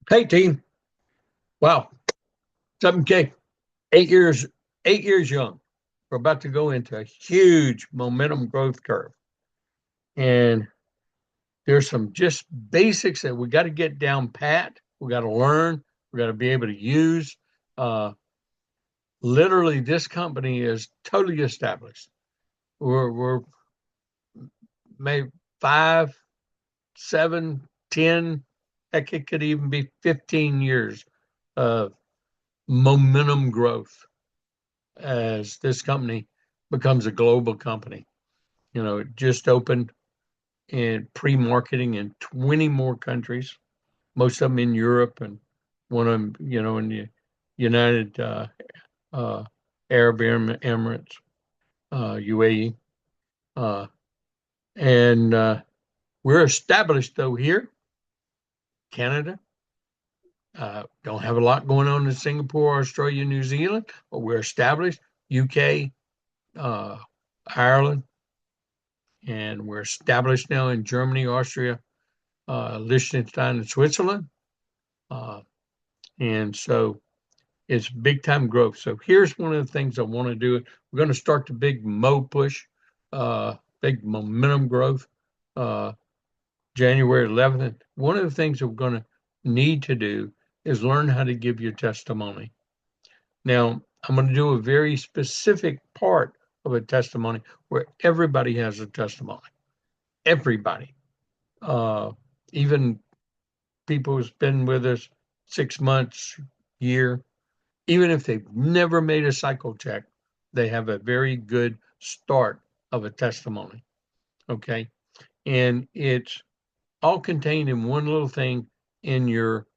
Hey team. Wow. 7K, 8 years, 8 years young. We're about to go into a huge momentum growth curve. And there's some just basics that we got to get down pat. We got to learn. We got to be able to use. Uh, Literally, this company is totally established. We're maybe 5, 7, 10, heck, it could even be 15 years of momentum growth as this company becomes a global company. It just opened in pre-marketing in 20 more countries, most of them in Europe and one of them, in the United uh, Arab Emirates, UAE. Uh, and we're established, though, here, Canada. Don't have a lot going on in Singapore, Australia, New Zealand, but we're established. UK, uh, Ireland, and we're established now in Germany, Austria, Liechtenstein, and Switzerland. Uh, and so it's big time growth. So here's one of the things I want to do. We're going to start the big Mo push, big momentum growth, uh, January 11th. One of the things that we're going to need to do is learn how to give your testimony. Now, I'm going to do a very specific part of a testimony where everybody has a testimony. Everybody. Uh, Even people who's been with us 6 months, year, even if they've never made a cycle check, they have a very good start of a testimony. Okay. And it's all contained in one little thing in your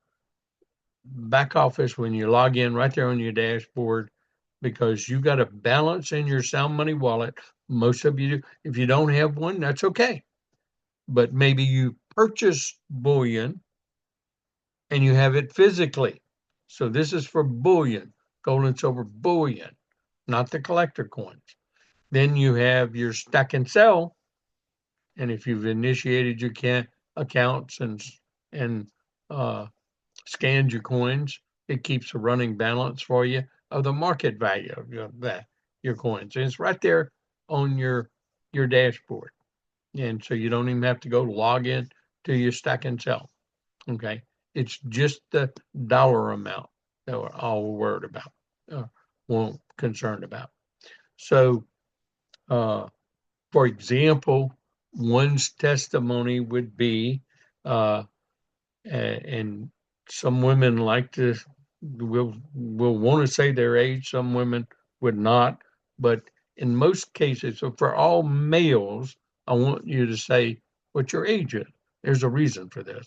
back office when you log in right there on your dashboard, because you got a balance in your sound money wallet. Most of you do. If you don't have one, that's okay. But maybe you purchase bullion and you have it physically. So this is for bullion, gold and silver bullion, not the collector coins. Then you have your stack and sell. And if you've initiated your accounts and uh, scanned your coins, it keeps a running balance for you of the market value of your coins. And it's right there on your dashboard. And so you don't even have to go log in to your stack and sell. Okay. It's just the dollar amount that we're all worried about, uh, concerned about. So, uh, for example, one's testimony would be, uh, and some women like to will want to say their age. Some women would not, but in most cases, so for all males, I want you to say what your age is. There's a reason for this,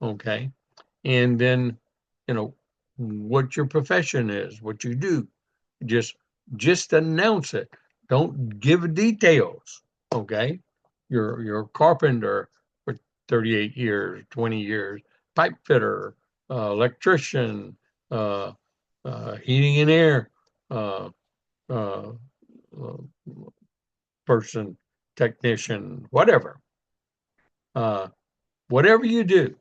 okay? And then, you know, what your profession is, what you do. Just just announce it. Don't give details. Okay. You're a carpenter for 38 years, 20 years, pipe fitter, electrician, uh, heating and air uh, uh, uh, person, technician, whatever. Uh, Whatever you do,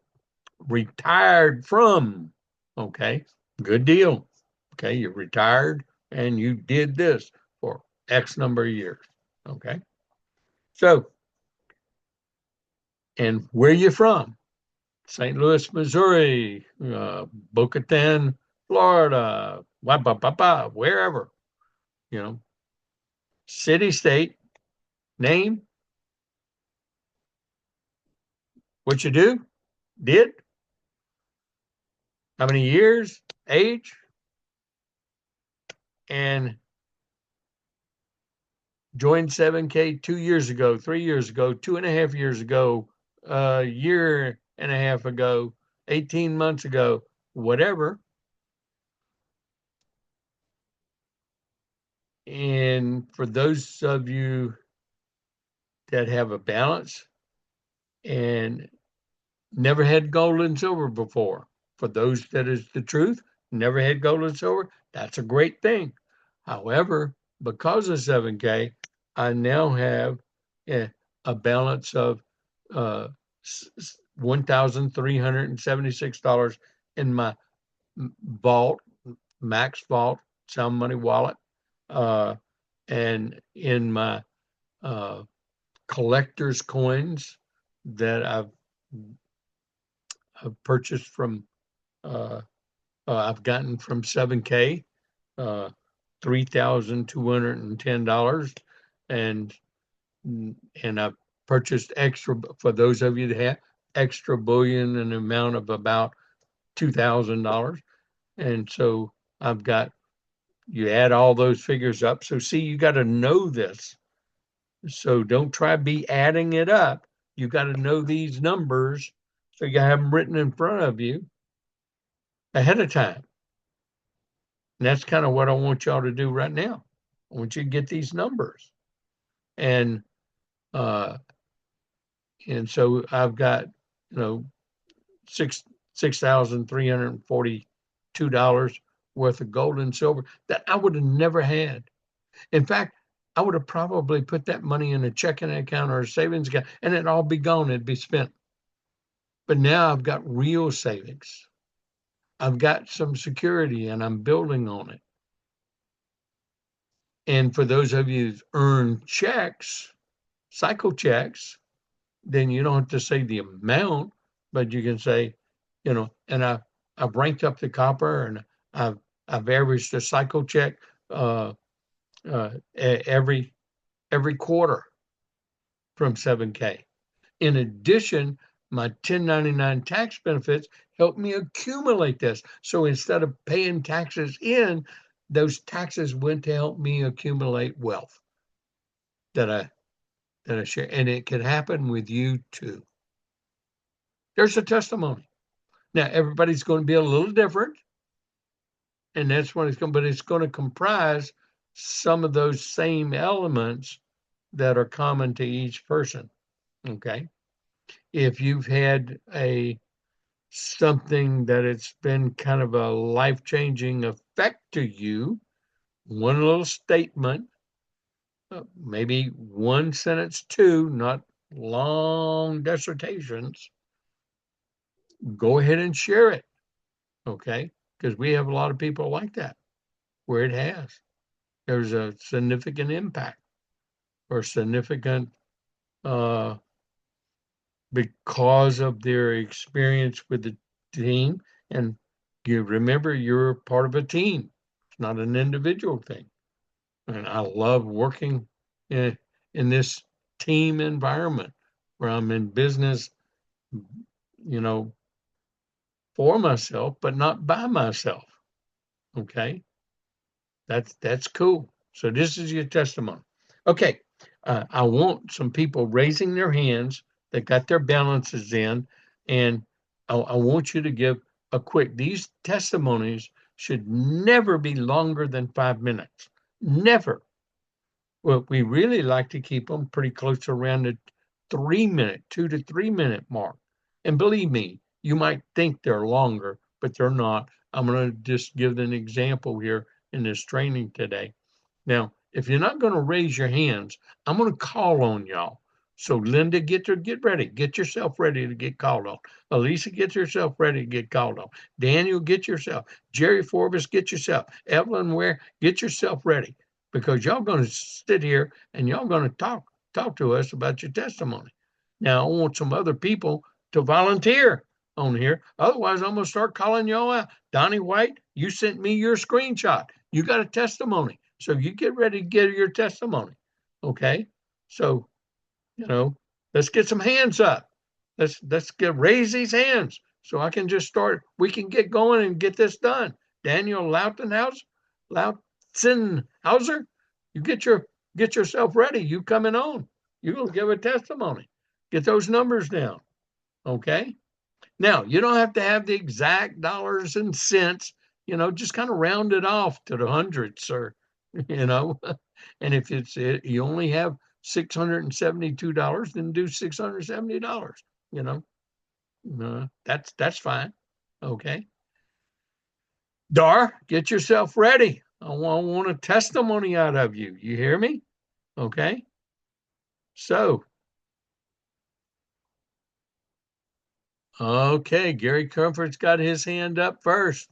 retired from. Okay, good deal. Okay, you're retired and you did this for X number of years. Okay, so, and where you from? St. Louis, Missouri, Boca, Florida, wherever, you know, city, state, name, what you do, did, how many years, age, and joined 7K 2 years ago, 3 years ago, 2.5 years ago, a year and a half ago, 18 months ago, whatever. And for those of you that have a balance and never had gold and silver before, for those that is the truth, never had gold and silver, that's a great thing. However, because of 7K, I now have a balance of uh, $1,376 in my vault, Max Vault, Sound Money Wallet, and in my collector's coins that I've purchased from, I've gotten from 7K, $3,210, and I've purchased extra for those of you that have extra bullion in an amount of about $2,000, and so I've got, you add all those figures up. So see, you got to know this. So don't try to be adding it up. You got to know these numbers, so you have them written in front of you ahead of time. And that's kind of what I want y'all to do right now. I want you to get these numbers. And so I've got, $6,342 worth of gold and silver that I would have never had. In fact, I would have probably put that money in a checking account or a savings account, and it'd all be gone. It'd be spent. But now I've got real savings. I've got some security, and I'm building on it. And for those of you who earn checks, cycle checks, then you don't have to say the amount, but you can say, and I've ranked up the copper, and I've averaged a cycle check every quarter from 7K. In addition, my 1099 tax benefits help me accumulate this. So instead of paying taxes in, those taxes went to help me accumulate wealth that I share. And it can happen with you too. There's a testimony. Now, everybody's going to be a little different, and that's what it's going to, but it's going to comprise some of those same elements that are common to each person. Okay. If you've had something that it's been kind of a life-changing effect to you, one little statement, maybe one sentence, two, not long dissertations, go ahead and share it. Okay. Because we have a lot of people like that, where it has. There's a significant impact or significant because of their experience with the team. And you remember, you're part of a team. It's not an individual thing. And I love working in this team environment where I'm in business, for myself, but not by myself. Okay. That's cool. So this is your testimony. Okay. I want some people raising their hands that got their balances in, and I want you to give a quick, these testimonies should never be longer than 5 minutes. Never. Well, we really like to keep them pretty close to around the 2 to 3 minute mark. And believe me, you might think they're longer, but they're not. I'm going to just give an example here in this training today. Now, if you're not going to raise your hands, I'm going to call on y'all. So Linda, get ready. Get yourself ready to get called on. Alisa, get yourself ready to get called on. Daniel, get yourself. Jeri Forbis, get yourself. Evelyn Ware, get yourself ready. Because y'all going to sit here and y'all going to talk to us about your testimony. Now, I want some other people to volunteer on here. Otherwise, I'm going to start calling y'all out. Donnie White, you sent me your screenshot. You got a testimony. So you get ready to get your testimony. Okay. So, let's get some hands up. Let's raise these hands so I can just start. We can get going and get this done. Daniel Lautzenheiser, you get yourself ready. You coming on. You're going to give a testimony. Get those numbers down. Okay. Now, you don't have to have the exact dollars and cents, just kind of round it off to the hundreds, or, and if you only have $672, then do $670, that's fine. Okay. Dar, get yourself ready. I want a testimony out of you. You hear me? Okay. So, Okay, Gary Comfort's got his hand up first.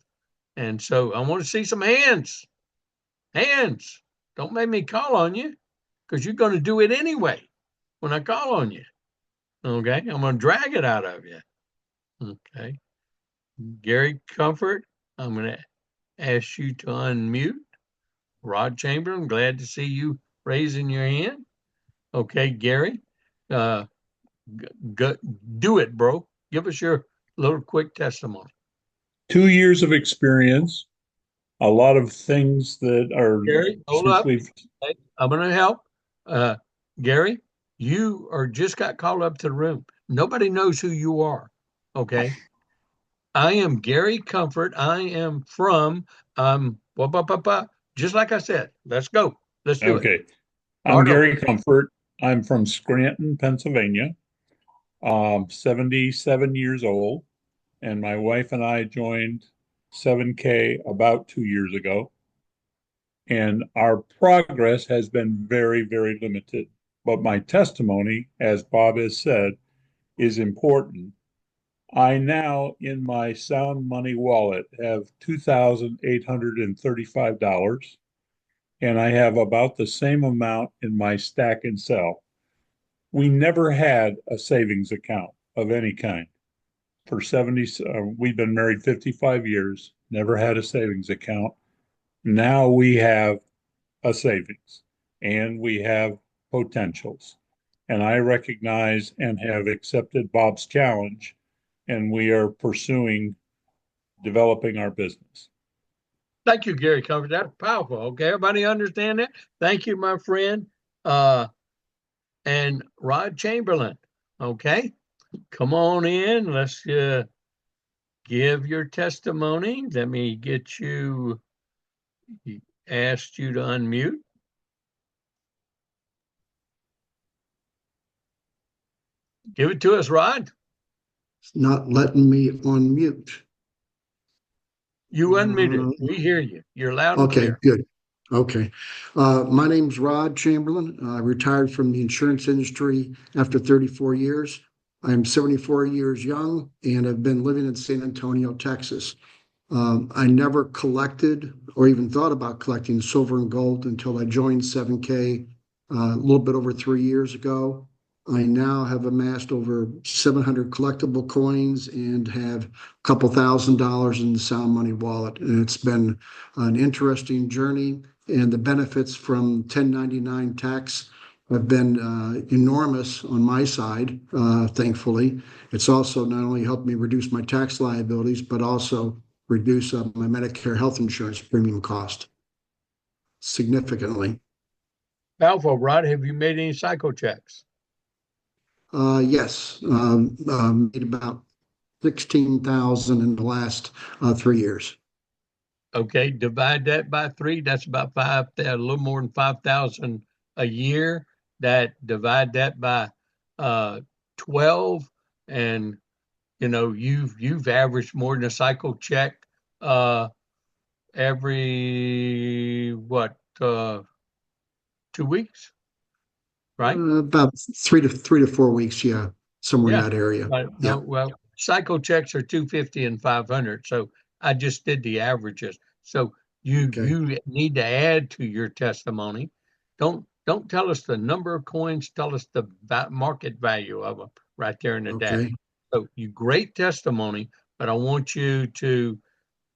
And so I want to see some hands. Hands. Don't make me call on you because you're going to do it anyway when I call on you. Okay, I'm going to drag it out of you. Okay. Gary Comfort, I'm going to ask you to unmute. Rod Chamberlain, glad to see you raising your hand. Okay, Gary, uh, do it, bro. Give us your little quick testimony. 2 years of experience, a lot of things that are Gary, hold since up. we've Hey, I'm going to help. Uh, Gary, you are just got called up to the room. Nobody knows who you are. Okay. I am Gary Comfort. I am from just like I said. Let's go. Let's do it. okay. I'm Start over. Gary Comfort. I'm from Scranton, Pennsylvania. 77 years old, and my wife and I joined 7K about 2 years ago. And our progress has been very, very limited. But my testimony, as Bob has said, is important. I now, in my Sound Money wallet, have $2,835, and I have about the same amount in my stack and sell. We never had a savings account of any kind. For 70, we've been married 55 years, never had a savings account. Now we have a savings and we have potentials. And I recognize and have accepted Bob's challenge, and we are pursuing developing our business. Thank you, Gary Comfort. That's powerful. Okay, everybody understand that? Thank you, my friend. Uh, and Rod Chamberlain. Okay, come on in. Let's give your testimony. Let me get you. Asked you to unmute. Give it to us, Rod. It's not letting me unmute. You unmuted. We hear you. You're loud and Okay, clear. good. Okay. My name's Rod Chamberlain. I retired from the insurance industry after 34 years. I'm 74 years young and I've been living in San Antonio, Texas. I never collected or even thought about collecting silver and gold until I joined 7K a little bit over 3 years ago. I now have amassed over 700 collectible coins and have a couple $1,000s in the Sound Money wallet. And it's been an interesting journey, and the benefits from 1099 tax have been enormous on my side, thankfully. It's also not only helped me reduce my tax liabilities, but also reduce my Medicare health insurance premium cost significantly. Powerful, Rod. Have you made any psycho checks? Yes, made about 16,000 in the last 3 years. Okay, divide that by three. That's about a little more than 5,000 a year. Divide that by 12, and you've averaged more than a cycle check every what 2 weeks, right? About 3 to 4 weeks, yeah, somewhere in Yeah. that area. Right. Yeah. No, well, cycle checks are 250 and 500. So I just did the averages. So you Okay. you need to add to your testimony. Don't tell us the number of coins. Tell us the market value of them right there in the data. Okay. So you great testimony, but I want you to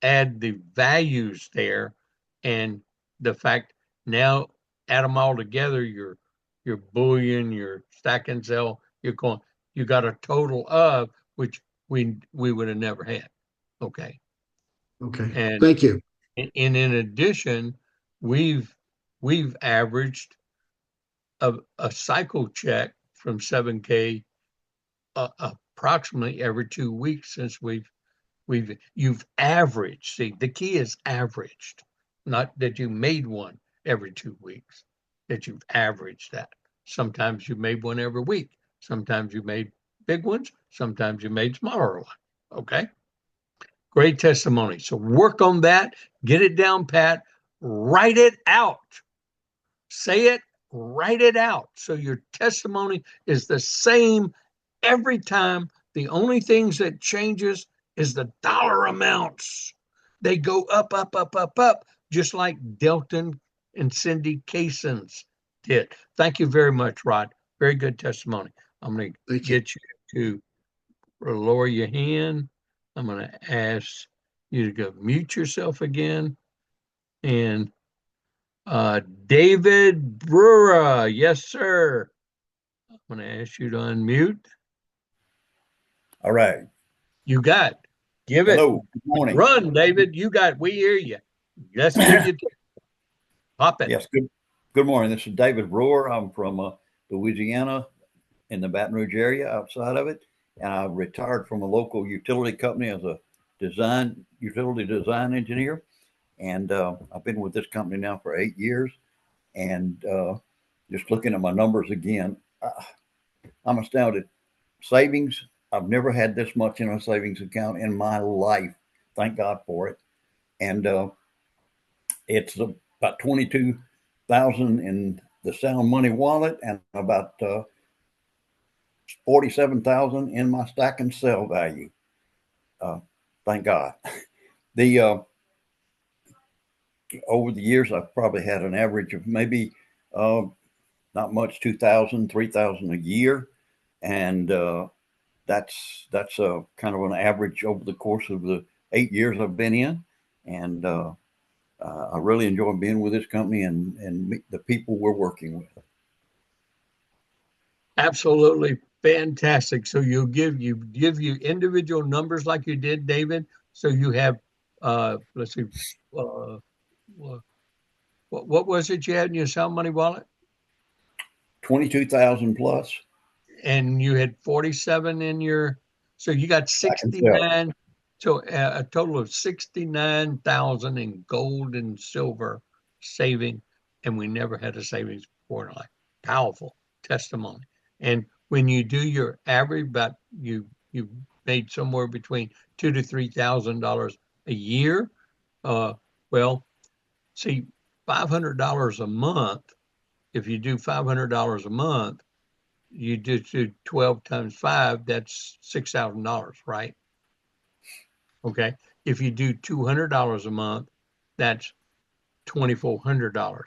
add the values there and the fact now add them all together. Your bullion, your stack and sell, you're going. You got a total of which we would have never had. Okay, Okay. and Thank you. in addition, we've we've averaged a cycle check from 7K approximately every 2 weeks since you've averaged. See, the key is averaged, not that you made one every 2 weeks, that you've averaged that. Sometimes you made one every week. Sometimes you made big ones. Sometimes you made smaller ones. Okay. Great testimony. So work on that. Get it down, Pat. Write it out. Say it, write it out. So your testimony is the same every time The only things that changes is the dollar amounts. They go up, up, up, up, up, just like Delton and Cindy Cason's did. Thank you very much, Rod. Very good testimony. I'm going to get you to lower your hand. I'm going to ask you to go mute yourself again. And David Brewer, yes, sir. I'm going to ask you to unmute. All right. You got it. Give Hello. it. Good morning. Run, David. You got it. We hear you. Let's give you pop it. Yes. Good morning. This is David Brewer. I'm from Louisiana in the Baton Rouge area outside of it. And I retired from a local utility company as a utility design engineer. And I've been with this company now for 8 years. And just looking at my numbers again, I'm astounded. Savings, I've never had this much in a savings account in my life. Thank God for it. And it's about 22,000 in the Sound Money wallet and about 47,000 in my stack and sell value. Thank God. Over the years, I've probably had an average of maybe not much, 2,000, 3,000 a year. And that's kind of an average over the course of the 8 years I've been in. And I really enjoy being with this company and the people we're working with. Absolutely fantastic. So you give you individual numbers like you did, David. So you have let's see, what was it you had in your Sound Money wallet? 22,000 plus. And you had 47 in your, so you got 69. So a total of 69,000 in gold and silver saving, and we never had a savings before in life. Powerful testimony. And when you do your average, about you made somewhere between $2,000 to $3,000 a year. Well, see, $500 a month. If you do $500 a month, you do 12 times 5. That's $6,000, right? Okay. If you do $200 a month, that's $2,400.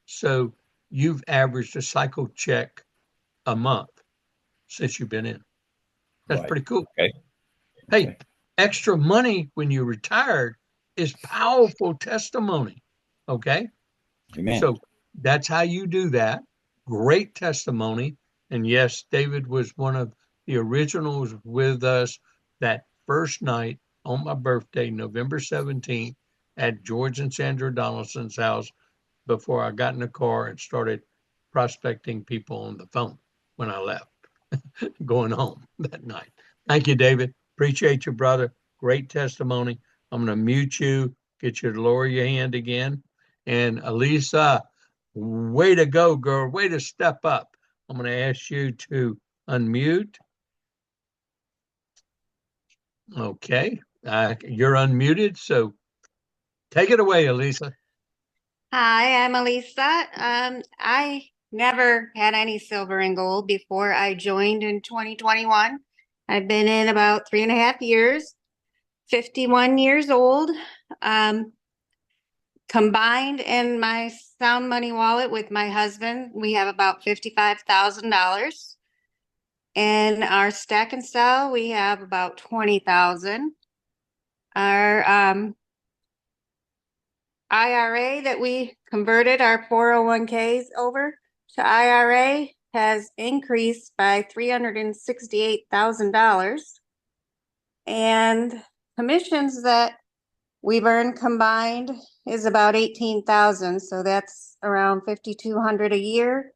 So you've averaged a cycle check a month since you've been in. That's Right. pretty cool. Okay. Hey, extra money when you retired is powerful testimony. Okay. Amen. So that's how you do that. Great testimony. And yes, David was one of the originals with us that first night on my birthday, November 17th, at George and Sandra Donaldson's house before I got in the car and started prospecting people on the phone when I left, going home that night. Thank you, David. Appreciate you, brother. Great testimony. I'm going to mute you, get you to lower your hand again. And Alisa, way to go, girl. Way to step up. I'm going to ask you to unmute. Okay. You're unmuted, so take it away, Alisa. Hi, I'm Alisa. I never had any silver and gold before I joined in 2021. I've been in about 3.5 years, 51 years old. Combined in my Sound Money wallet with my husband, we have about $55,000. In our stack and sell, we have about 20,000. Our IRA that we converted our 401ks over to IRA has increased by $368,000. And commissions that we've earned combined is about 18,000. So that's around 5,200 a year.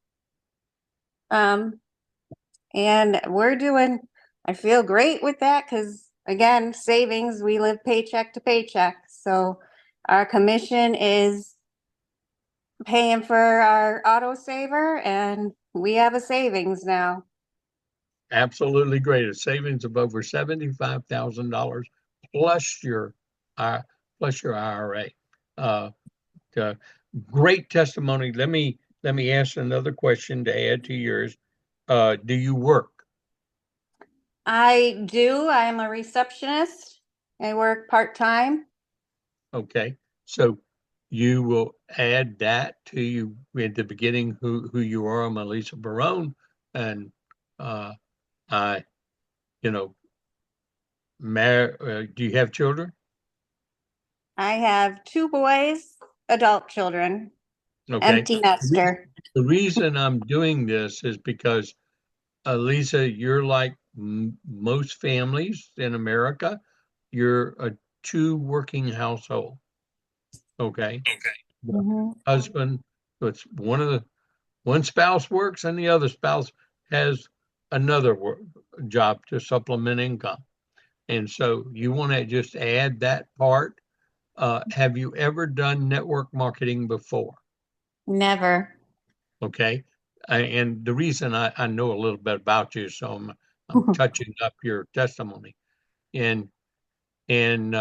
And I feel great with that because, again, savings, we live paycheck to paycheck. So our commission is paying for our auto saver, and we have a savings now. Absolutely great. A savings of over $75,000 plus your IRA. Great testimony. Let me ask another question to add to yours. Do you work? I do. I'm a receptionist. I work part-time. Okay, so you will add that to you at the beginning, who you are. I'm Alisa Barone, and I, you know, do you have children? I have 2 boys, adult children, Okay. empty nester. The reason I'm doing this is because, Lisa, you're like most families in America. You're a 2 working household. Okay. The Mhm. husband, it's one spouse works and the other spouse has another job to supplement income. And so you want to just add that part. Have you ever done network marketing before? Never. Okay. And the reason I know a little bit about you, so I'm touching up your testimony. And when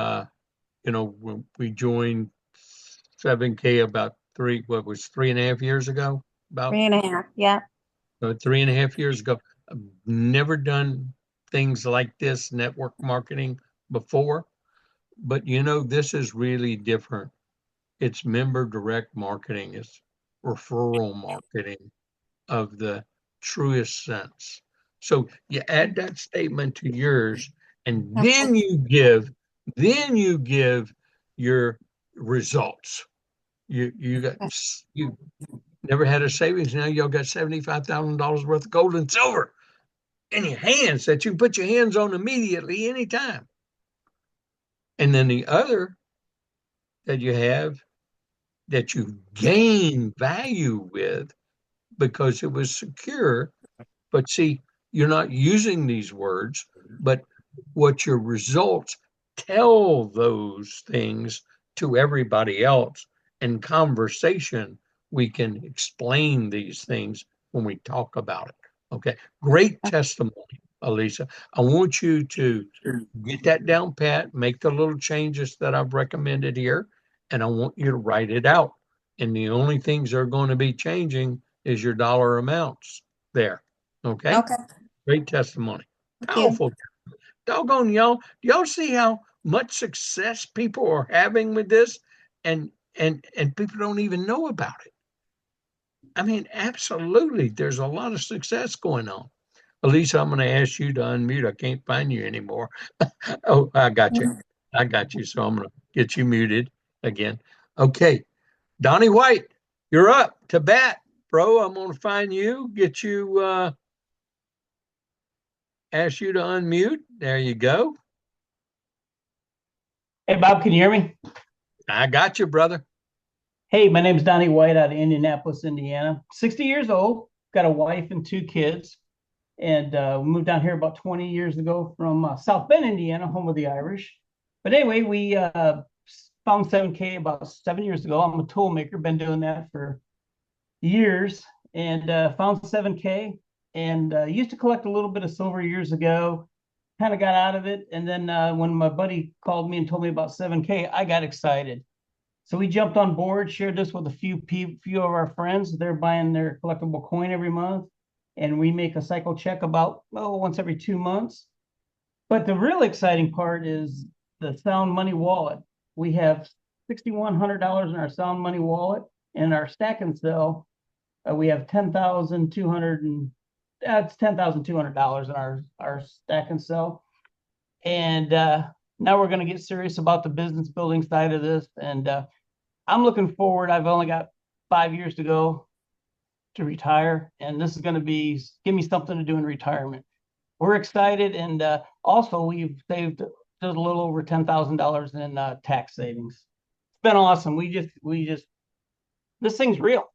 we joined 7K about 3.5 years ago? About 3.5. Yeah. 3.5 years ago. I've never done things like this, network marketing, before, but this is really different. It's member direct marketing, it's referral marketing of the truest sense. So you add that statement to yours, and then you give your results. You never had a savings. Now y'all got $75,000 worth of gold and silver in your hands that you can put your hands on immediately, anytime. And then the other that you have that you gain value with because it was secure. But see, you're not using these words, but what your results tell those things to everybody else. In conversation, we can explain these things when we talk about it. Okay. Great testimony, Alisa. I want you to get that down pat, make the little changes that I've recommended here, and I want you to write it out. And the only things that are going to be changing is your dollar amounts there. Okay. Okay. Great testimony. Thank you. Powerful. Doggone y'all. Do y'all see how much success people are having with this? And people don't even know about it. I mean, absolutely. There's a lot of success going on. Alisa, I'm going to ask you to unmute. I can't find you anymore. Oh, I got you. I got you. So I'm going to get you muted again. Okay. Donnie White, you're up to bat, bro. I'm going to find you, get you, ask you to unmute. There you go. Hey, Bob, can you hear me? I got you, brother. Hey, my name's Donnie White out of Indianapolis, Indiana. 60 years old, got a wife and 2 kids, and we moved down here about 20 years ago from South Bend, Indiana, home of the Irish. But anyway, we found 7K about 7 years ago. I'm a tool maker, been doing that for years, and found 7K and used to collect a little bit of silver years ago. Kind of got out of it, and then when my buddy called me and told me about 7K, I got excited. So we jumped on board, shared this with a few of our friends. They're buying their collectible coin every month, and we make a cycle check about once every 2 months. But the real exciting part is the Sound Money wallet. We have $6,100 in our Sound Money wallet, and our stack and sell, we have $10,200 and that's $10,200 in our stack and sell. And now we're going to get serious about the business building side of this. And I'm looking forward. I've only got 5 years to go to retire, and this is going to give me something to do in retirement. We're excited, and also we've saved just a little over $10,000 in tax savings. It's been awesome. This thing's real.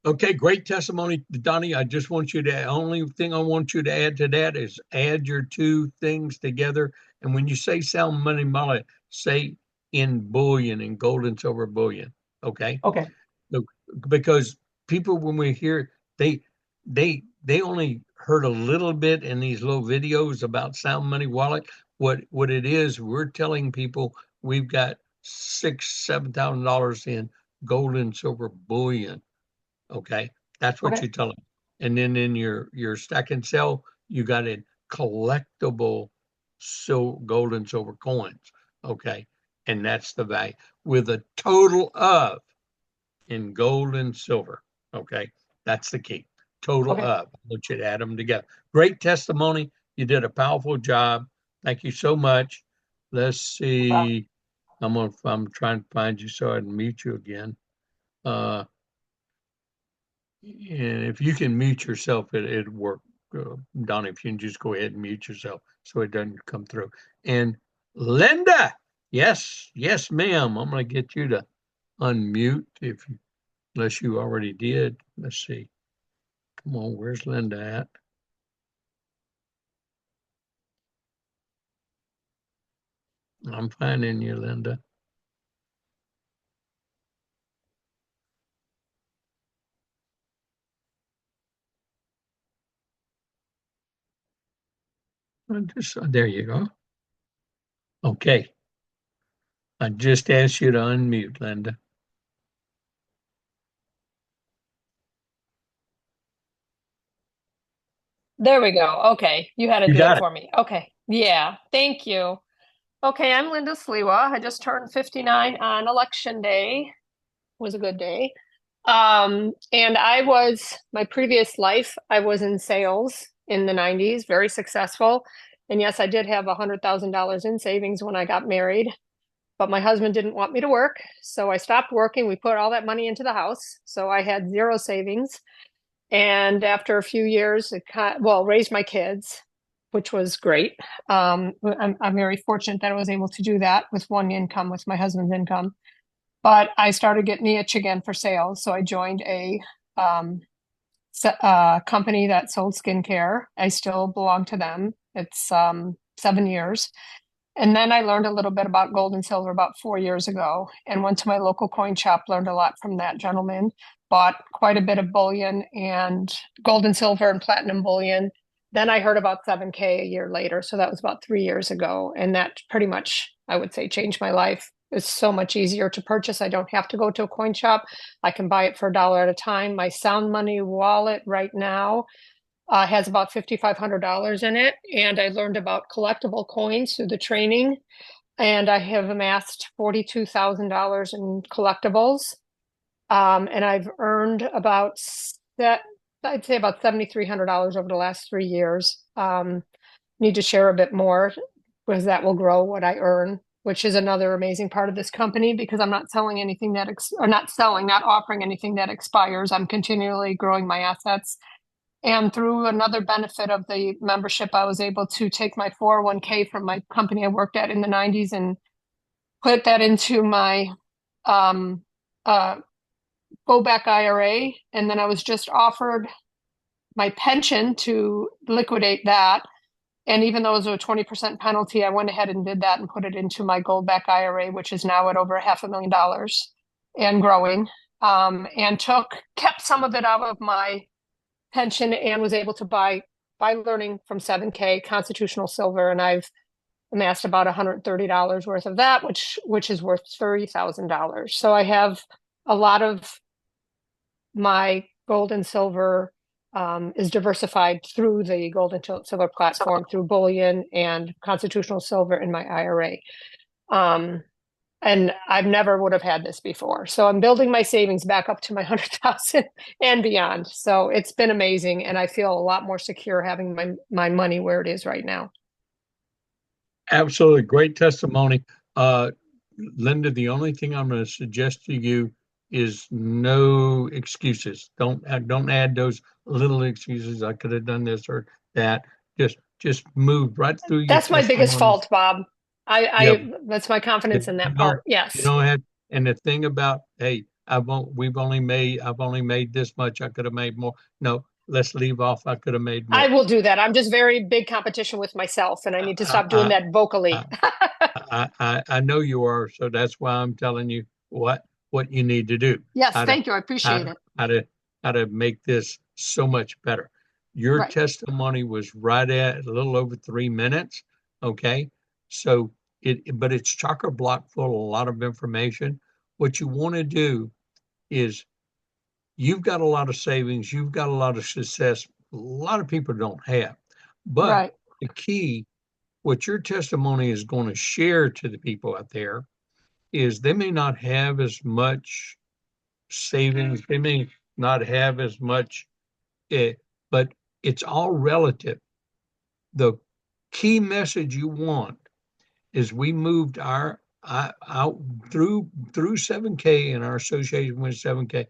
Okay, great testimony, Donnie. Only thing I want you to add to that is add your 2 things together. And when you say Sound Money wallet, say in bullion, in gold and silver bullion. Okay. Okay. So, because people, when we hear, they only heard a little bit in these little videos about Sound Money wallet. What it is, we're telling people we've got $6,000-7,000 in gold and silver bullion. Okay, that's what Okay. you tell them. And then in your stack and sell, you got it collectible gold and silver coins. Okay. And that's the value with a total of in gold and silver. Okay. That's the key. Total Okay. of. I want you to add them together. Great testimony. You did a powerful job. Thank you so much. Let's see. I'm trying to find you so I can mute you again. And if you can mute yourself, it'd work. Donnie, if you can just go ahead and mute yourself so it doesn't come through. And Linda, yes, ma'am. I'm going to get you to unmute unless you already did. Let's see. Come on, where's Linda at? I'm finding you, Linda. There you go. Okay. I just asked you to unmute, Linda. There we go. Okay. You had to You do got it it. for me. Okay. Yeah. Thank you. Okay. I'm Linda Sliwa. I just turned 59 on election day. It was a good day. And my previous life, I was in sales in the 90s, very successful. And yes, I did have $100,000 in savings when I got married, but my husband didn't want me to work. So I stopped working. We put all that money into the house. So I had zero savings. And after a few years, raised my kids, which was great. I'm very fortunate that I was able to do that with one income, with my husband's income. But I started getting the itch again for sales. So I joined a company that sold skincare. I still belong to them. It's 7 years. And then I learned a little bit about gold and silver about 4 years ago and went to my local coin shop, learned a lot from that gentleman, bought quite a bit of bullion and gold and silver and platinum bullion. Then I heard about 7K a year later. So that was about 3 years ago. And that pretty much, I would say, changed my life. It's so much easier to purchase. I don't have to go to a coin shop. I can buy it for $1 at a time. My Sound Money wallet right now has about $5,500 in it. And I learned about collectible coins through the training. And I have amassed $42,000 in collectibles. And I've earned about I'd say about $7,300 over the last 3 years. Need to share a bit more because that will grow what I earn, which is another amazing part of this company because I'm not selling anything not offering anything that expires. I'm continually growing my assets. And through another benefit of the membership, I was able to take my 401k from my company I worked at in the 90s and put that into my go back IRA. And then I was just offered my pension to liquidate that. And even though it was a 20% penalty, I went ahead and did that and put it into my gold back IRA, which is now at over $500,000 and growing. And kept some of it out of my pension and was able to buy by learning from 7K constitutional silver. And I've amassed about $130 worth of that, which is worth $30,000. So I have a lot of my gold and silver is diversified through the gold and silver platform, through bullion and constitutional silver in my IRA. And I've never would have had this before. So I'm building my savings back up to my 100,000 and beyond. So it's been amazing. And I feel a lot more secure having my money where it is right now. Absolutely. Great testimony. Linda, the only thing I'm going to suggest to you is no excuses. Don't add those little excuses. I could have done this or that. Just move right through your That's my biggest testimony. fault, Bob. That's my confidence in that part. Yes. You don't have, and the thing about, hey, I've only made this much. I could have made more. No, let's leave off. I could have made more. I will do that. I'm just very big competition with myself, and I need to stop doing that vocally. I know you are, so that's why I'm telling you what you need to do. Yes, thank you. I appreciate it. How to make this so much better. Your testimony was right at a little over 3 minutes. Okay. So but it's chock-a-block full of a lot of information. What you want to do is you've got a lot of savings, you've got a lot of success. A lot of people don't have, but the key, what your testimony is going to share to the people out there is they may not have as much savings, they may not have as much, but it's all relative. The key message you want is we moved our out through 7K and our association with 7K.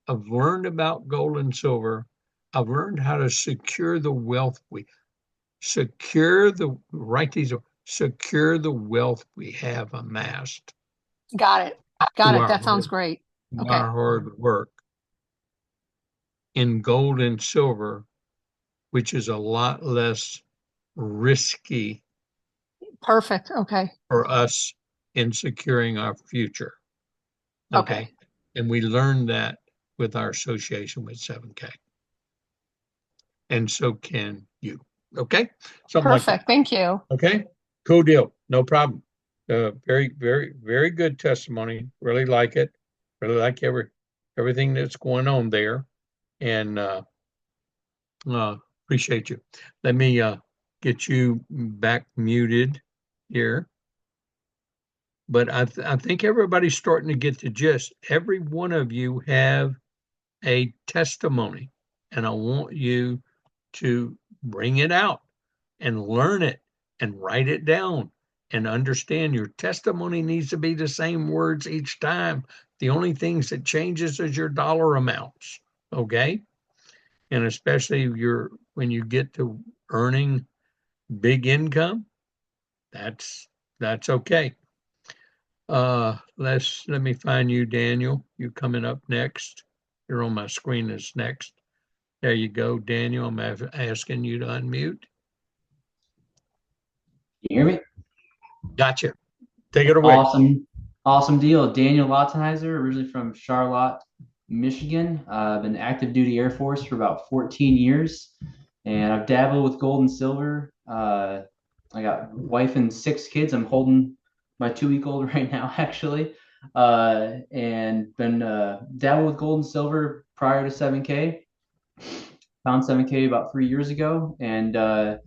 I've learned about gold and silver. I've learned how to secure the wealth secure the wealth we have amassed Got it. Got through it. That sounds great. Okay. our hard work in gold and silver, which is a lot less risky Perfect. Okay. for us in securing our future. Okay. And we learned that with our association with 7K. And so can you. Okay? Something like Perfect. that. Thank you. Okay? Cool deal. No problem. Very, very, very good testimony. Really like it. Really like everything that's going on there. And appreciate you. Let me get you back muted here. But I think everybody's starting to get the gist. Every one of you have a testimony, and I want you to bring it out and learn it and write it down and understand your testimony needs to be the same words each time. The only things that changes is your dollar amounts, okay? And especially when you get to earning big income, that's okay. Let me find you, Daniel. You coming up next. You're on my screen as next. There you go, Daniel. I'm asking you to unmute. You hear me? Gotcha. Take it away. Awesome deal. Daniel Lautzenheiser, originally from Charlotte, Michigan. I've been active duty Air Force for about 14 years, and I've dabbled with gold and silver. I got wife and 6 kids. I'm holding my 2-week-old right now, actually, and been dabbled with gold and silver prior to 7K. Found 7K about 3 years ago, and I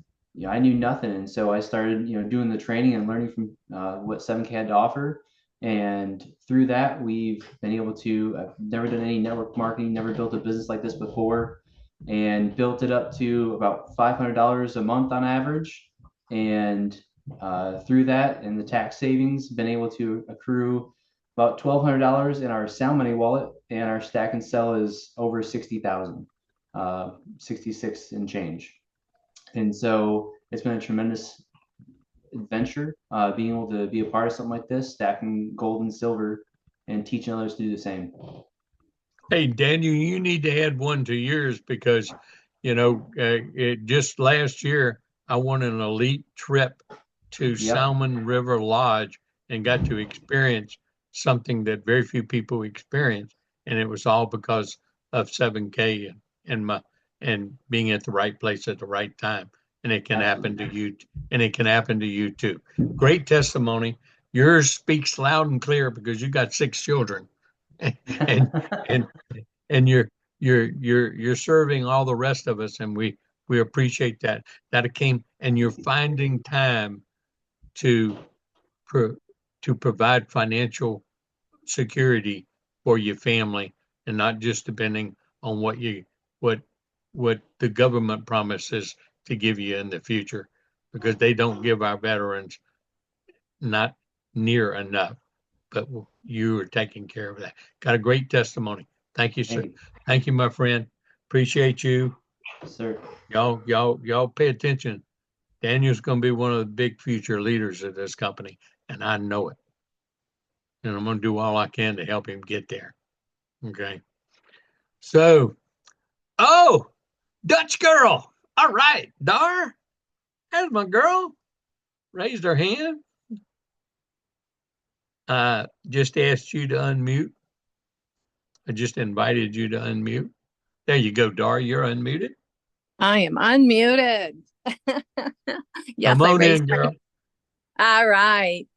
knew nothing, and so I started doing the training and learning from what 7K had to offer. And through that, we've been able to. I've never done any network marketing, never built a business like this before, and built it up to about $500 a month on average. And through that and the tax savings, been able to accrue about $1,200 in our sound money wallet, and our stack and sell is over 60,000, 66 and change. And so it's been a tremendous adventure, being able to be a part of something like this, stacking gold and silver and teaching others to do the same. Hey, Daniel, you need to add one to yours because, just last year, I won an elite trip to Salmon River Lodge and got to experience something that very few people experience. And it was all because of 7K and being at the right place at the right time. And it can happen to you, and it can happen to you too. Great testimony. Yours speaks loud and clear because you got 6 children, and you're serving all the rest of us, and we appreciate that. That came, and you're finding time to provide financial security for your family, and not just depending on what the government promises to give you in the future, because they don't give our veterans not near enough. But you are taking care of that. Got a great testimony. Thank you, sir. Thank you, my friend. Appreciate you. Yes, sir. Y'all pay attention. Daniel's going to be one of the big future leaders of this company, and I know it. And I'm going to do all I can to help him get there. Okay. So, Dutch girl. All right, Dar. That's my girl. Raised her hand. Just asked you to unmute. I just invited you to unmute. There you go, Dar. You're unmuted. I am unmuted. Yes, Come on in, girl. All right.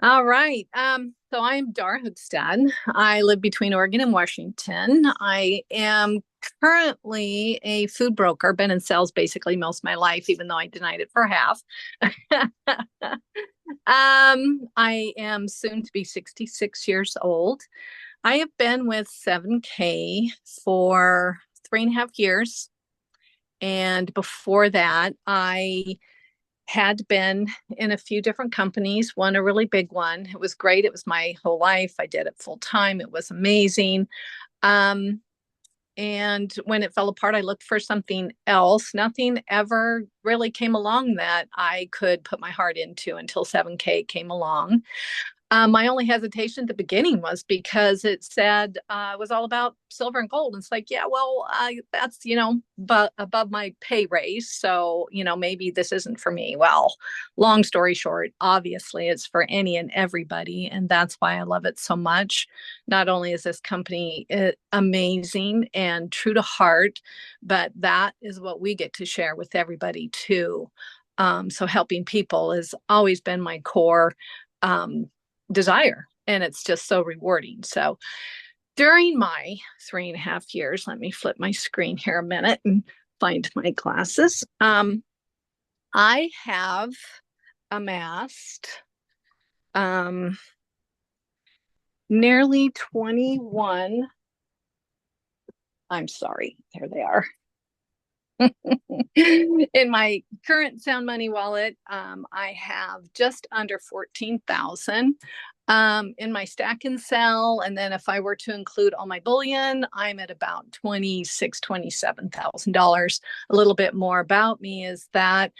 So I'm Dar Hookstad. I live between Oregon and Washington. I am currently a food broker, been in sales basically most of my life, even though I denied it for half. I am soon to be 66 years old. I have been with 7K for 3.5 years. And before that, I had been in a few different companies, one a really big one. It was great. It was my whole life. I did it full time. It was amazing. And when it fell apart, I looked for something else. Nothing ever really came along that I could put my heart into until 7K came along. My only hesitation at the beginning was because it said it was all about silver and gold. And it's like, yeah, well, that's, but above my pay raise. So, maybe this isn't for me. Well, long story short, obviously it's for any and everybody. And that's why I love it so much. Not only is this company amazing and true to heart, but that is what we get to share with everybody too. So helping people has always been my core desire, and it's just so rewarding. So during my 3.5 years, let me flip my screen here a minute and find my glasses. I have amassed nearly 21. I'm sorry, there they are. In my current Sound Money wallet, I have just under 14,000 in my stack and sell. And then if I were to include all my bullion, I'm at about $27,000. A little bit more about me is that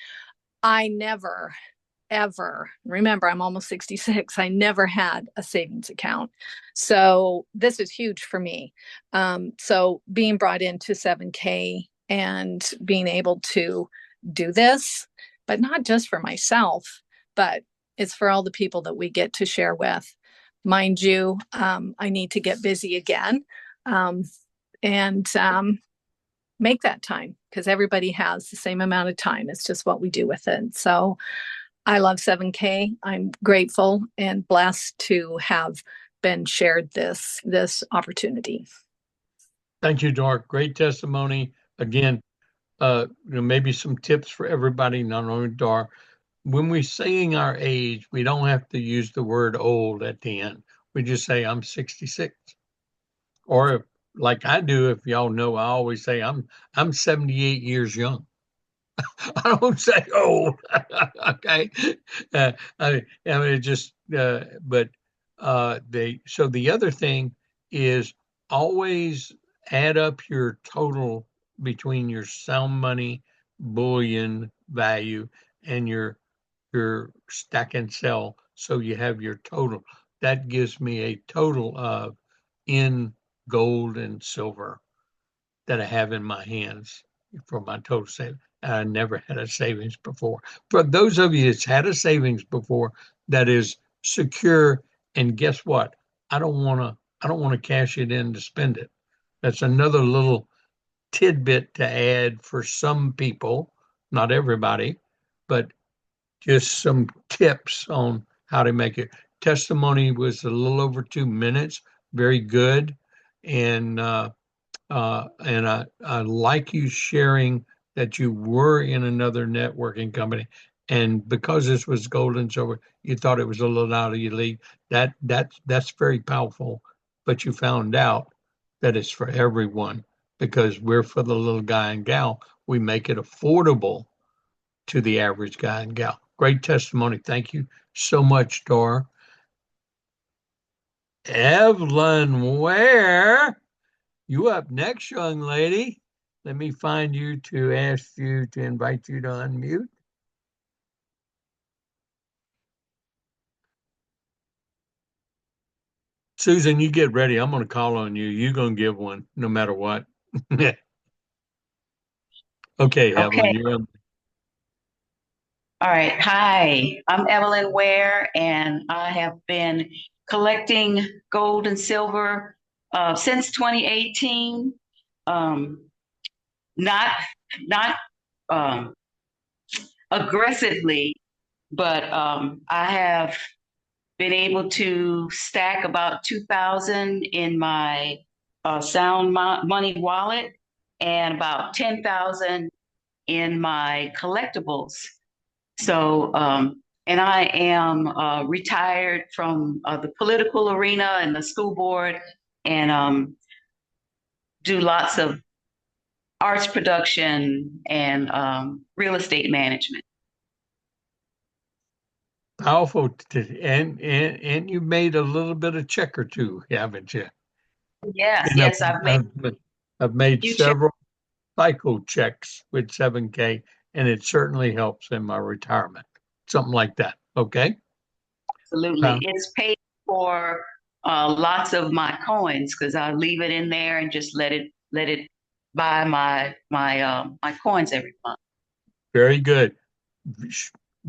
I never, ever, remember, I'm almost 66. I never had a savings account. So this is huge for me. So being brought into 7K and being able to do this, but not just for myself, but it's for all the people that we get to share with. Mind you, I need to get busy again and make that time, because everybody has the same amount of time. It's just what we do with it. So I love 7K. I'm grateful and blessed to have been shared this opportunity. Thank you, Dor. Great testimony. Again, maybe some tips for everybody, not only Dar. When we're saying our age, we don't have to use the word old at the end. We just say, I'm 66. Or if, like I do, if y'all know, I always say I'm 78 years young. I don't say old. Okay. I mean, it just, but so the other thing is always add up your total between your sound money, bullion value, and your stack and sell. So you have your total. That gives me a total of in gold and silver that I have in my hands for my total savings. I never had a savings before. For those of you that's had a savings before, that is secure. And guess what? I don't want to cash it in to spend it. That's another little tidbit to add for some people, not everybody, but just some tips on how to make it. Testimony was a little over 2 minutes, very good, and I like you sharing that you were in another networking company, and because this was gold and silver, you thought it was a little out of your league. That's very powerful, but you found out that it's for everyone because we're for the little guy and gal. We make it affordable to the average guy and gal. Great testimony. Thank you so much, Dora. Evelyn Ware, you up next, young lady. Let me find you to ask you to invite you to unmute. Susan, you get ready. I'm going to call on you. You're going to give one no matter what. Okay, Evelyn, you're up. All right. Hi, I'm Evelyn Ware, and I have been collecting gold and silver since 2018. Not aggressively, but I have been able to stack about 2,000 in my Sound Money wallet. and about 10,000 in my collectibles. So, and I am retired from the political arena and the school board, and do lots of arts production and real estate management. Powerful. And you made a little bit of check or two, haven't you? Yes, You know, yes, I've made few checks. several cycle checks with 7K, and it certainly helps in my retirement. Something like that. Okay. Absolutely. It's paid for lots of my coins because I leave it in there and just let it buy my coins every month. Very good.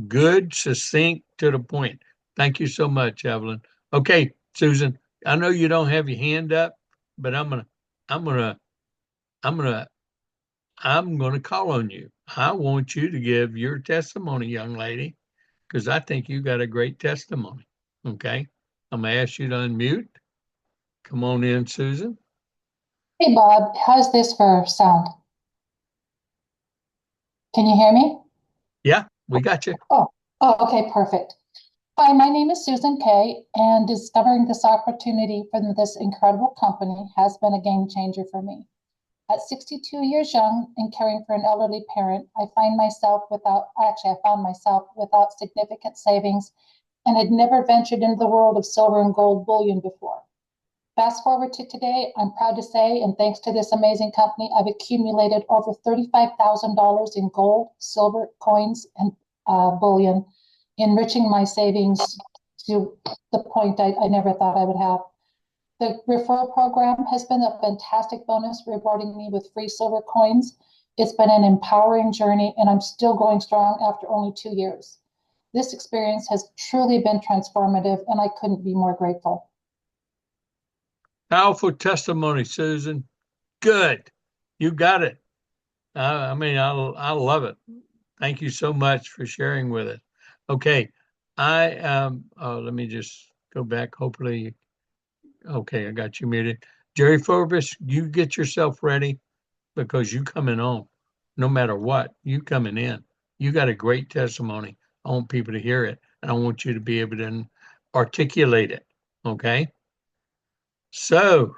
Good, succinct, to the point. Thank you so much, Evelyn. Okay, Susan, I know you don't have your hand up, but I'm gonna call on you. I want you to give your testimony, young lady, because I think you got a great testimony. Okay, I'm gonna ask you to unmute. Come on in, Susan. Hey Bob, how's this for sound? Can you hear me? Yeah, we got you. Oh, okay, perfect. Hi, my name is Susan Kay, and discovering this opportunity from this incredible company has been a game changer for me. At 62 years young and caring for an elderly parent, I found myself without significant savings and had never ventured into the world of silver and gold bullion before. Fast forward to today, I'm proud to say, and thanks to this amazing company, I've accumulated over $35,000 in gold, silver, coins, and bullion, enriching my savings to the point I never thought I would have. The referral program has been a fantastic bonus, rewarding me with free silver coins. It's been an empowering journey, and I'm still going strong after only 2 years. This experience has truly been transformative, and I couldn't be more grateful. Powerful testimony, Susan. Good. You got it. I mean, I love it. Thank you so much for sharing with it. Okay. Let me just go back. Hopefully. Okay, I got you muted. Jeri Forbis, you get yourself ready because you coming on. No matter what, you coming in. You got a great testimony. I want people to hear it, and I want you to be able to articulate it. Okay. So,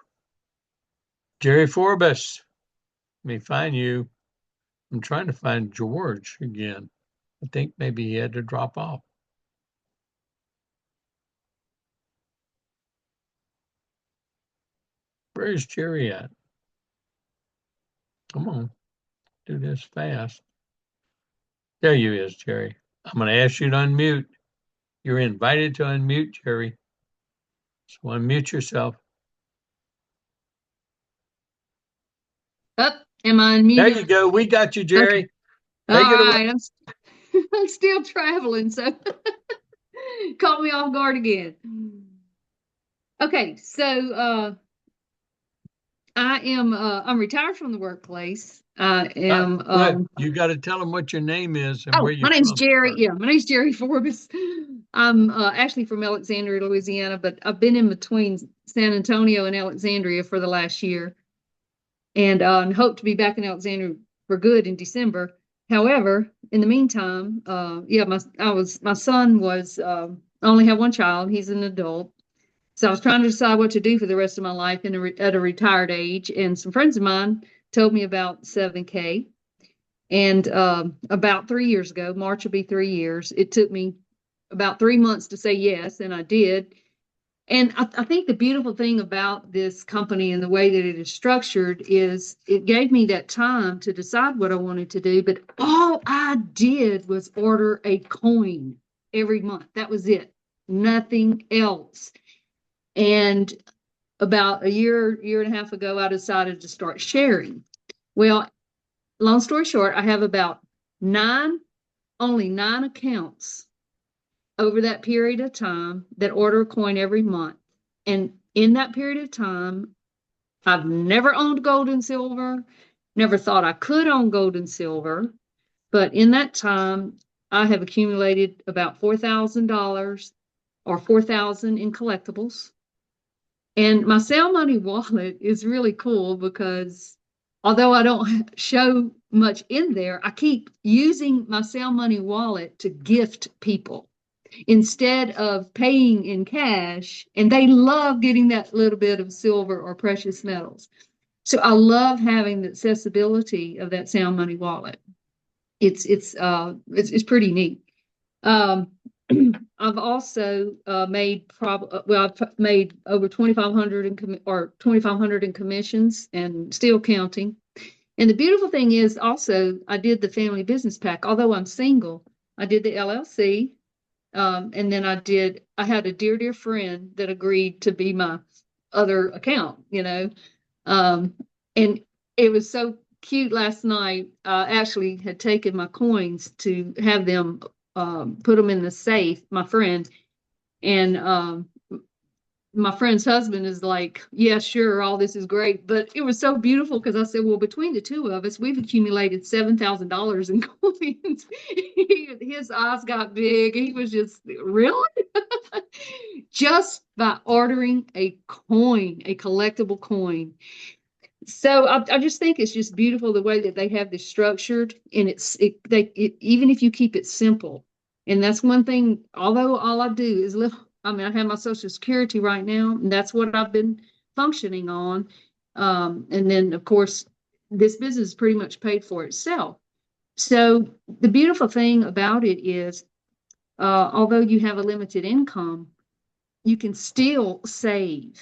Jeri Forbis, let me find you. I'm trying to find George again. I think maybe he had to drop off. Where's Jeri at? Come on, do this fast. There you is, Jeri. I'm going to ask you to unmute. You're invited to unmute, Jeri. So unmute yourself. Oh, am I unmuted? There you go. We got you, Jeri. Okay. All Take it away. right. I'm still traveling, so caught me off guard again. Okay, so I'm retired from the workplace. I am Good. You got to tell them what your name is and where you're my name's from. Jeri. Yeah, my name's Jeri Forbis. I'm actually from Alexandria, Louisiana, but I've been in between San Antonio and Alexandria for the last year, and hope to be back in Alexandria for good in December. However, in the meantime, my son was I only have one child. He's an adult, so I was trying to decide what to do for the rest of my life at a retired age. And some friends of mine told me about 7K. And about 3 years ago, March will be 3 years. It took me about 3 months to say yes, and I did. And I think the beautiful thing about this company and the way that it is structured is it gave me that time to decide what I wanted to do. But all I did was order a coin every month. That was it. Nothing else. And about a year and a half ago, I decided to start sharing. Well, long story short, I have about only nine accounts over that period of time that order a coin every month. And in that period of time, I've never owned gold and silver, never thought I could own gold and silver. But in that time, I have accumulated about $4,000 or $4,000 in collectibles. And my Sale Money wallet is really cool because although I don't show much in there, I keep using my Sound Money wallet to gift people instead of paying in cash. And they love getting that little bit of silver or precious metals. So I love having the accessibility of that Sound Money wallet. It's pretty neat. I've also made I've made over 2,500 in commissions and still counting. And the beautiful thing is also I did the family business pack. Although I'm single, I did the LLC. And then I had a dear friend that agreed to be my other account, and it was so cute last night. I actually had taken my coins to have them put them in the safe, my friend. And my friend's husband is like, yeah, sure, all this is great. But it was so beautiful because I said, well, between the two of us, we've accumulated $7,000 in coins. His eyes got big. He was just, really? Just by ordering a coin, a collectible coin. So I just think it's just beautiful the way that they have this structured, and even if you keep it simple, and that's one thing. Although all I do is live, I mean, I have my Social Security right now, and that's what I've been functioning on. And then of course, this business is pretty much paid for itself. So the beautiful thing about it is, although you have a limited income, you can still save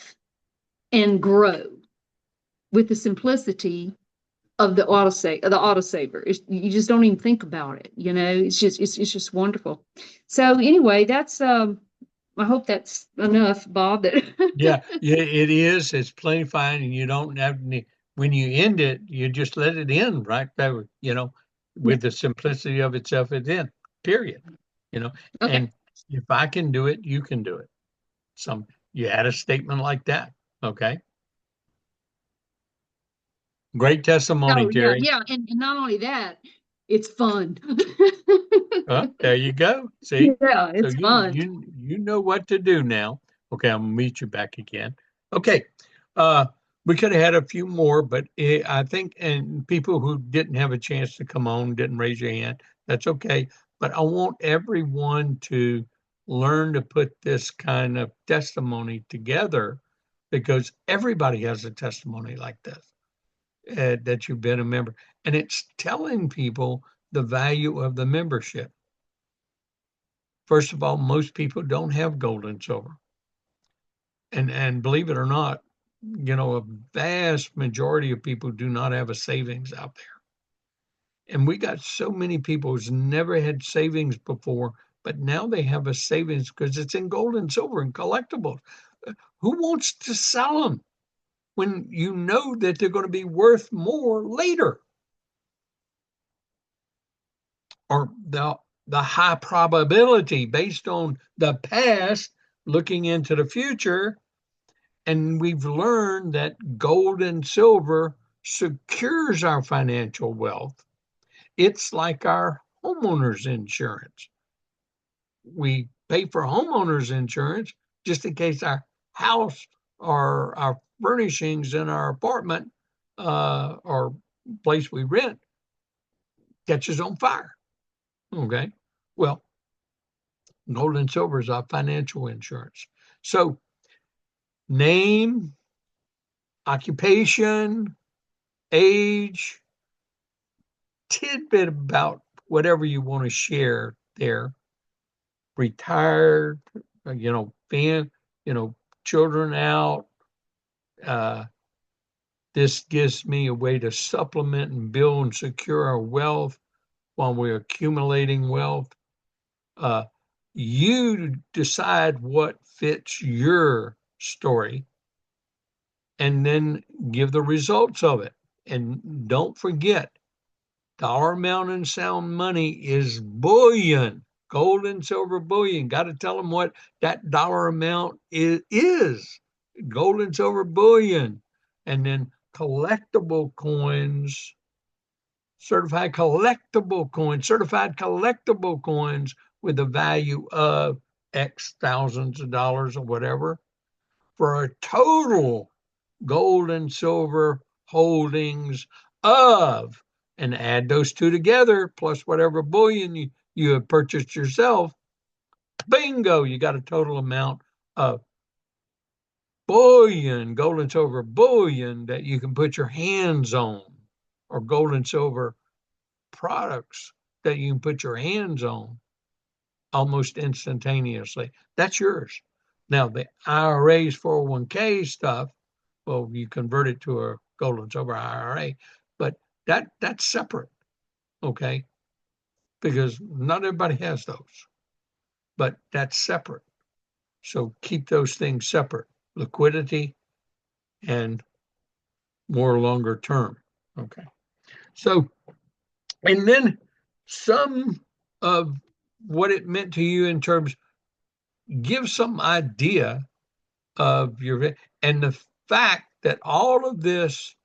and grow with the simplicity of the autosaver. You just don't even think about it. It's just wonderful. So anyway, that's I hope that's enough, Bob. Yeah, it is. It's plenty fine, and you don't have any. When you end it, you just let it end right there. With the simplicity of itself, it's in. Period. Okay. And if I can do it, you can do it. You add a statement like that. Okay. Great testimony, Jeri. Yeah, and not only that, it's fun. There you go. See? Yeah, it's fun. You know what to do now. Okay, I'm gonna meet you back again. Okay. We could have had a few more, but I think, and people who didn't have a chance to come on, didn't raise your hand, that's okay. But I want everyone to learn to put this kind of testimony together, because everybody has a testimony like this. That you've been a member, and it's telling people the value of the membership. First of all, most people don't have gold and silver, and believe it or not, a vast majority of people do not have a savings out there. And we got so many people who's never had savings before, but now they have a savings because it's in gold and silver and collectibles. Who wants to sell them when you know that they're going to be worth more later? Or the high probability based on the past looking into the future. And we've learned that gold and silver secures our financial wealth. It's like our homeowner's insurance. We pay for homeowner's insurance just in case our house or our furnishings in our apartment or place we rent catches on fire. Okay. Well, gold and silver is our financial insurance. So name, occupation, age, tidbit about whatever you want to share there. Retired, children out. This gives me a way to supplement and build and secure our wealth while we're accumulating wealth. You decide what fits your story and then give the results of it. And don't forget, dollar amount and sound money is bullion, gold and silver bullion. Got to tell them what that dollar amount is gold and silver bullion. And then collectible coins, certified collectible coins with a value of X thousands of dollars or whatever, for a total gold and silver holdings of, and add those two together, plus whatever bullion you have purchased yourself, bingo, you got a total amount of bullion, gold and silver bullion that you can put your hands on, or gold and silver products that you can put your hands on almost instantaneously. That's yours. Now, the IRAs, 401k stuff, well, you convert it to a gold and silver IRA, but that's separate, okay? Because not everybody has those, but that's separate. So keep those things separate, liquidity and more longer term, okay? So, and then some of what it meant to you in terms, give some idea of your, and the fact that all of this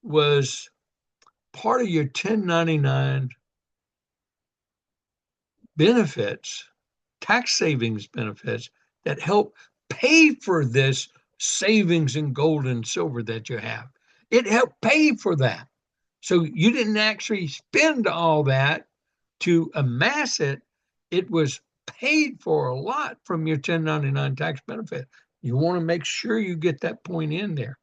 was part of your 1099 benefits, tax savings benefits that help pay for this savings in gold and silver that you have. It helped pay for that. So you didn't actually spend all that to amass it. It was paid for a lot from your 1099 tax benefit. You want to make sure you get that point in there,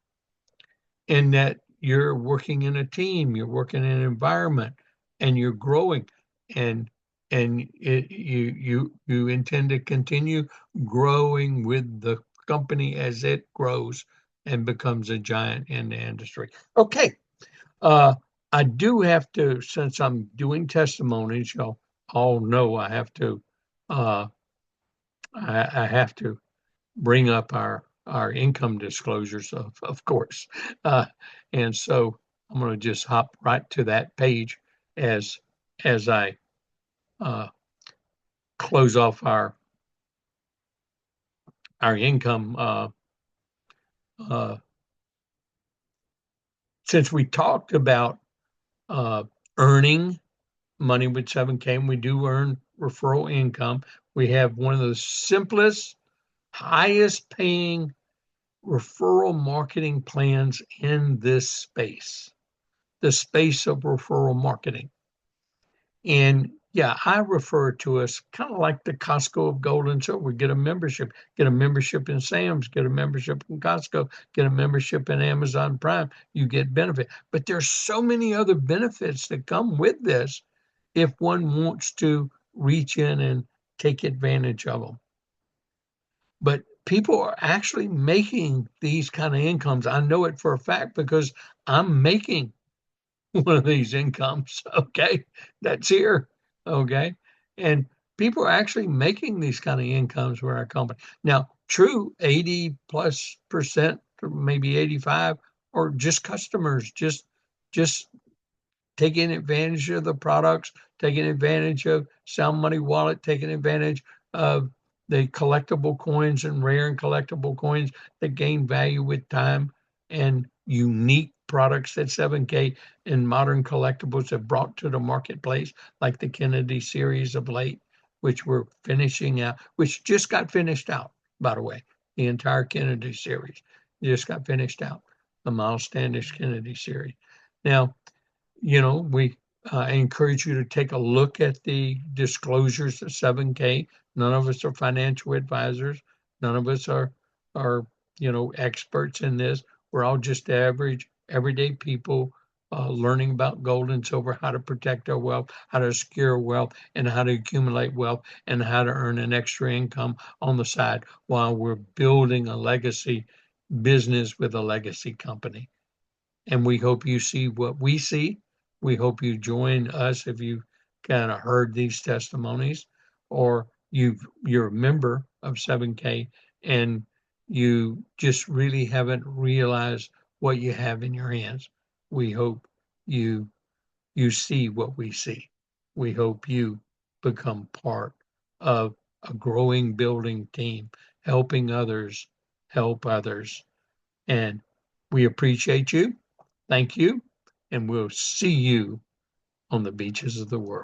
and that you're working in a team, you're working in an environment, and you're growing, and you intend to continue growing with the company as it grows and becomes a giant in the industry. Okay. I do have to, since I'm doing testimonies, y'all all know I have to I have to bring up our income disclosures, of course. And so I'm going to just hop right to that page as I close off our income. Since we talked about earning money with 7K, and we do earn referral income, we have one of the simplest, highest paying referral marketing plans in this space, the space of referral marketing. And yeah, I refer to us kind of like the Costco of gold and silver. Get a membership in Sam's, get a membership in Costco, get a membership in Amazon Prime, you get benefit. But there's so many other benefits that come with this if one wants to reach in and take advantage of them. But people are actually making these kind of incomes. I know it for a fact because I'm making one of these incomes. Okay. That's here. Okay. And people are actually making these kind of incomes with our company. Now, true, 80+%, or maybe 85, or just customers, just taking advantage of the products, taking advantage of Sound Money Wallet, taking advantage of the collectible coins and rare and collectible coins that gain value with time, and unique products that 7K and modern collectibles have brought to the marketplace, like the Kennedy series of late, which we're finishing out, which just got finished out, by the way. The entire Kennedy series just got finished out, the Miles Standish Kennedy series. Now, we encourage you to take a look at the disclosures of 7K. None of us are financial advisors. None of us are experts in this. We're all just average, everyday people learning about gold and silver, how to protect our wealth, how to secure wealth, and how to accumulate wealth, and how to earn an extra income on the side while we're building a legacy business with a legacy company. And we hope you see what we see. We hope you join us if you kind of heard these testimonies, or you're a member of 7K and you just really haven't realized what you have in your hands. We hope you see what we see. We hope you become part of a growing building team, helping others help others. And we appreciate you. Thank you. And we'll see you on the beaches of the world.